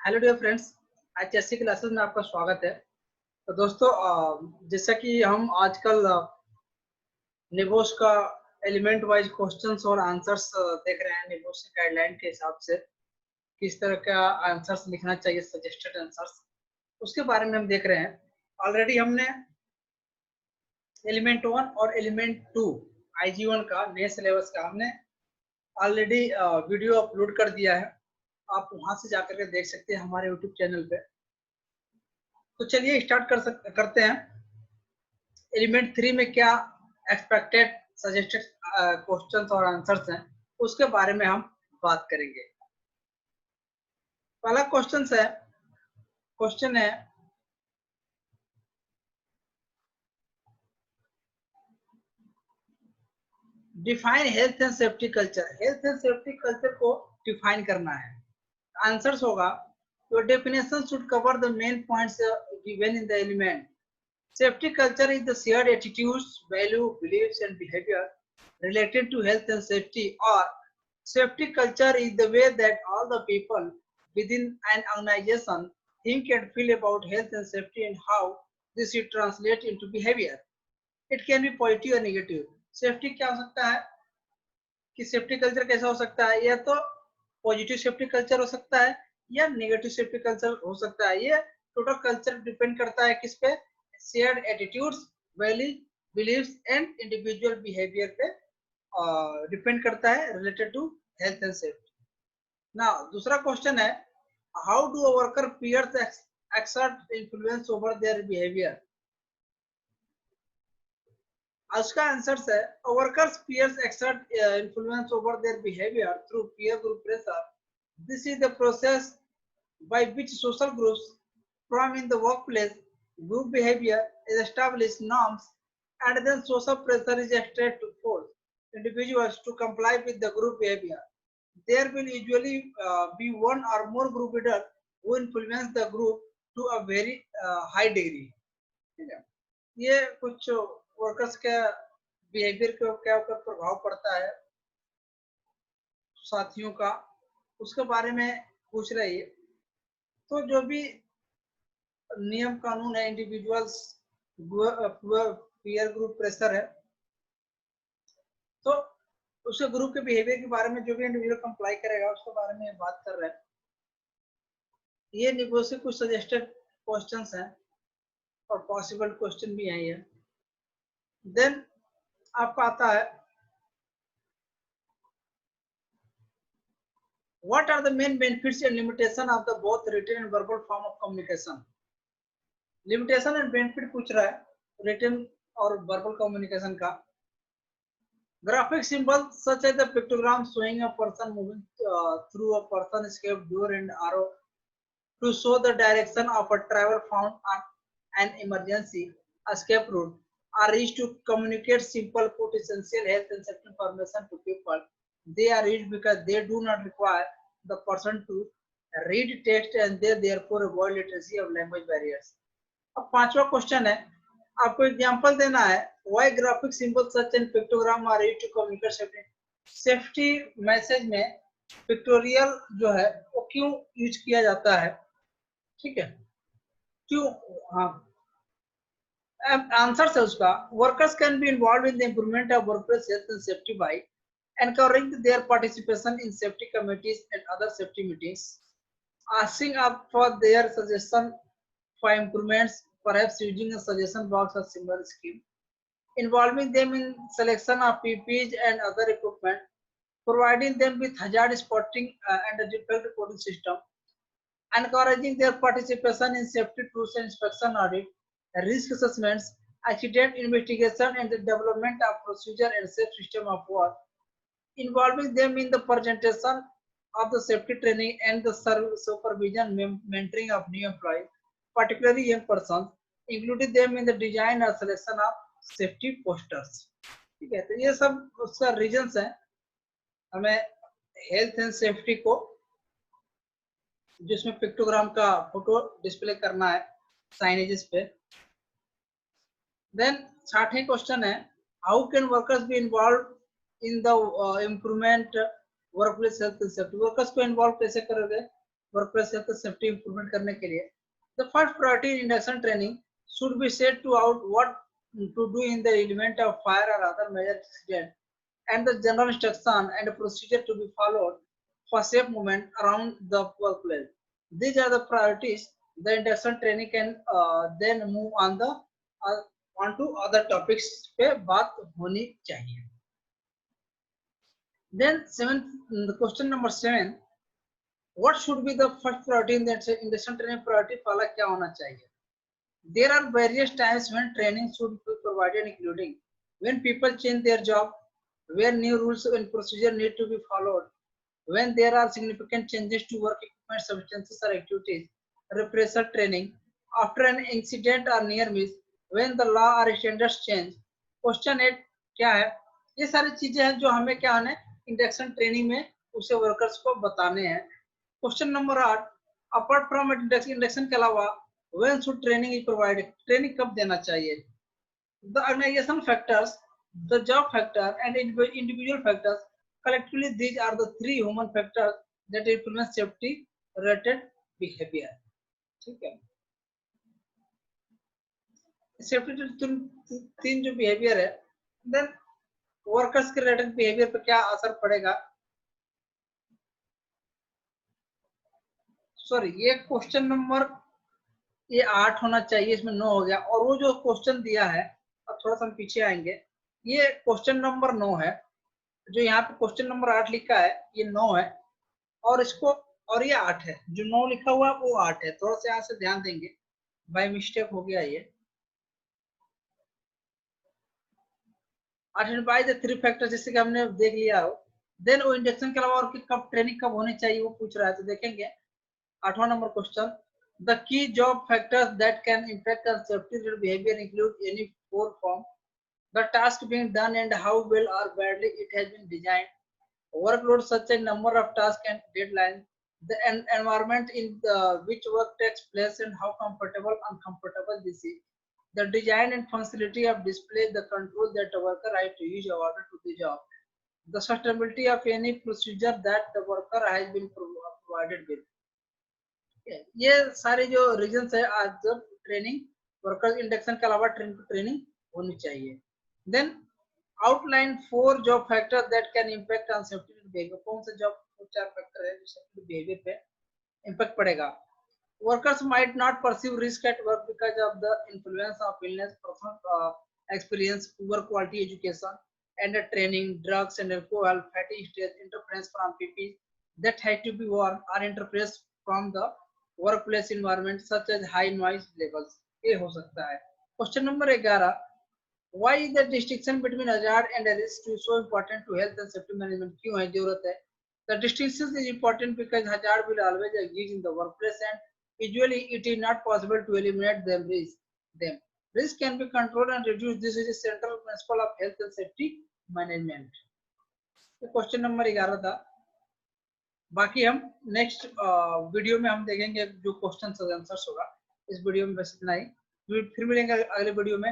Hello dear friends, आज HSC classes में आपका स्वागत है। तो दोस्तों, जैसा कि हम आजकल निबोस का एलिमेंट वाइज क्वेश्चंस और आंसर्स देख रहे हैं। निबोस की गाइडलाइन के हिसाब से किस तरह का आंसर्स लिखना चाहिए, सजेस्टेड आंसर्स, उसके बारे में हम देख रहे हैं। ऑलरेडी हमने एलिमेंट 1 और एलिमेंट 2 IG1 का नए सिलेबस का हमने ऑलरेडी वीडियो अपलोड कर दिया है। आप वहां से जाकर के देख सकते हैं हमारे यूट्यूब चैनल पे। तो चलिए स्टार्ट करते हैं। एलिमेंट 3 में क्या एक्सपेक्टेड सजेस्टेड क्वेश्चंस और आंसर्स हैं, उसके बारे में हम बात करेंगे। पहला क्वेश्चन है define health and safety culture. Health and safety culture को डिफाइन करना है। आंसर्स होगा your definition should cover the main points given in the element. Safety culture is the shared attitudes, value, beliefs, and behavior related to health and safety, or safety culture is the way that all the people within an organization think and feel about health and safety and how this should translate into behavior. It can be positive or negative. Safety क्या हो सकता है कि safety culture कैसा हो सकता है? या तो पॉजिटिव सेफ्टी कल्चर हो सकता है या नेगेटिव सेफ्टी कल्चर हो सकता है। ये टोटल कल्चर डिपेंड करता है किस पे? Shared attitudes, values, beliefs and individual behaviour पे डिपेंड करता है, related to health and safety. Now दूसरा क्वेश्चन है how do a worker peers exert influence over their behaviour. उसका आंसर है workers peers exert influence over their behavior through peer group pressure. This is the process by which social groups form in the workplace. Group behavior is established norms, and then social pressure is exerted to force individuals to comply with the group behavior. There will usually be one or more group leaders who influence the group to a very high degree. ठीक है, ये कुछ workers के behaviour के क्या ऊपर प्रभाव पड़ता है साथियों का, उसके बारे में पूछ रही है। तो जो भी नियम कानून है, इंडिविजुअल्स पीयर ग्रुप प्रेशर है, तो उसके ग्रुप के बिहेवियर के बारे में जो भी इंडिविजुअल कंप्लाई करेगा उसके बारे में बात कर रहे हैं। ये निगोसी कुछ सजेस्टेड क्वेश्चंस हैं और पॉसिबल क्वेश्चन भी हैं ये। देन आपका आता है what are the main benefits and limitation of the both written and verbal form of communication. Limitation and benefit पूछ रहा है रिटन और वर्बल कम्युनिकेशन का। Graphic symbol such as the pictogram showing a person moving through a person escape door and arrow to show the direction of a travel found on an emergency escape route are used to communicate simple put essential health and safety information to people. They are used because they do not require the person to read text and they therefore avoid literacy of language barriers. अब पांचवा question है, आपको example देना है why graphic symbols such as pictogram are used to communicate safety. Safety message में pictorial जो है वो क्यों यूज किया जाता है? ठीक है, क्यों? हाँ, आंसर है उसका workers can be involve in the improvement of workplace health and safety bye encouraging their participation in safety committees and other safety meetings, asking up for their suggestion for improvements, perhaps using a suggestion box or similar scheme, involving them in selection of PPEs and other equipment, providing them with hazard spotting and a defect reporting system, encouraging their participation in safety tools and inspection audit, risk assessments, accident investigation, and the development of procedure and safe system of work, involving them in the presentation of the safety training and the supervision mentoring of new employees, particularly young persons, including them in the design or selection of safety posters. ठीक है, तो ये सब उसका reasons है हमें health and safety को जिसमें पिक्टोग्राम का फोटो डिस्प्ले करना है साइनेजेस पे। देन 60वां क्वेश्चन है how can workers be involve in the improvement workplace health and safety. Workers को इन्वॉल्व कैसे करोगे? वर्कप्लेस हेल्थ सेफ्टी इंप्रूवमेंट करने के लिए the first priority in induction training should be set to out what to do in the event of fire or other major accident and the general instruction and procedure to be followed for safe movement around the workplace. These are the priorities. The induction training can then move on the on to other topics पे बात होनी चाहिए. Then the question number 7. What should be the first priority in the induction training priority? पहला क्या होना चाहिए? There are various times when training should be provided, including when people change their job, where new rules and procedure need to be followed, when there are significant changes to work equipment, substances or activities, refresher training, after an incident or near miss, when the law or standards change. Question 8 क्या है? ये सारी चीजें हैं जो हमें क्या है इंडक्शन ट्रेनिंग में उसे वर्कर्स को बताने हैं. Question number 8 apart from induction के अलावा when should training is provided? Training कब देना चाहिए? The organization factors, the job factor and individual factors, collectively these are the three human factors that influence safety related behavior. ठीक है, safety तीन जो behaviour है, देन वर्कर्स के related behaviour पर क्या असर पड़ेगा. सॉरी, ये क्वेश्चन नंबर ये 8 होना चाहिए, इसमें 9 हो गया. और वो जो क्वेश्चन दिया है, अब थोड़ा सा हम पीछे आएंगे, ये क्वेश्चन नंबर 9 है. जो यहाँ पे क्वेश्चन नंबर 8 लिखा है ये 9 है और इसको और ये 8 है. जो 9 लिखा हुआ है वो 8 है. थोड़ा सा यहाँ से ध्यान देंगे, बाय मिस्टेक हो गया ये. आइडेंटिफाई द थ्री फैक्टर्स, जैसे कि हमने देख लिया हो. देन वो इंडक्शन के अलावा और कब ट्रेनिंग कब होनी चाहिए वो पूछ रहा है, तो देखेंगे 8वां number question. The key job factors that can impact on safety behavior include any four form: the task being done and how well or badly it has been designed, workload such as number of tasks and deadlines, the environment in which work takes place and how comfortable or uncomfortable this is, the design and functionality of display, the control that a worker has to use in order to the job, the sustainability of any procedure that the worker has been provided with. ये सारे जो reasons है आज जब training workers induction के अलावा training होनी चाहिए. Then outline 4 job factor that can impact on safety behaviour. कौन से जॉब 4 फैक्टर है जो सेफ्टी बिहेवियर पे इंपैक्ट पड़ेगा. Workers might not perceive risk at work because of the influence of illness, personal experience, poor quality education and training, drugs and alcohol, fatty stress, interference from PP that had to be worn or interference from the workplace environment such as high noise levels. ये हो सकता है. Question number 11, why is the distinction between hazard and risk so important to health and safety management? क्यों है जरूरत है? The distinction is important because hazard will always exist in the workplace and usually it is not possible to eliminate them. Risk can be controlled and reduced. This is a central principle of health and safety management. Question number 11 था. बाकी हम next video में हम देखेंगे जो question answers होगा. इस video में बस इतना ही. फिर मिलेंगे अगले वीडियो में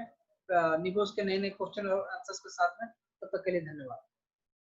निबोस के नए नए क्वेश्चन और आंसर्स के साथ में. तब तक के लिए धन्यवाद.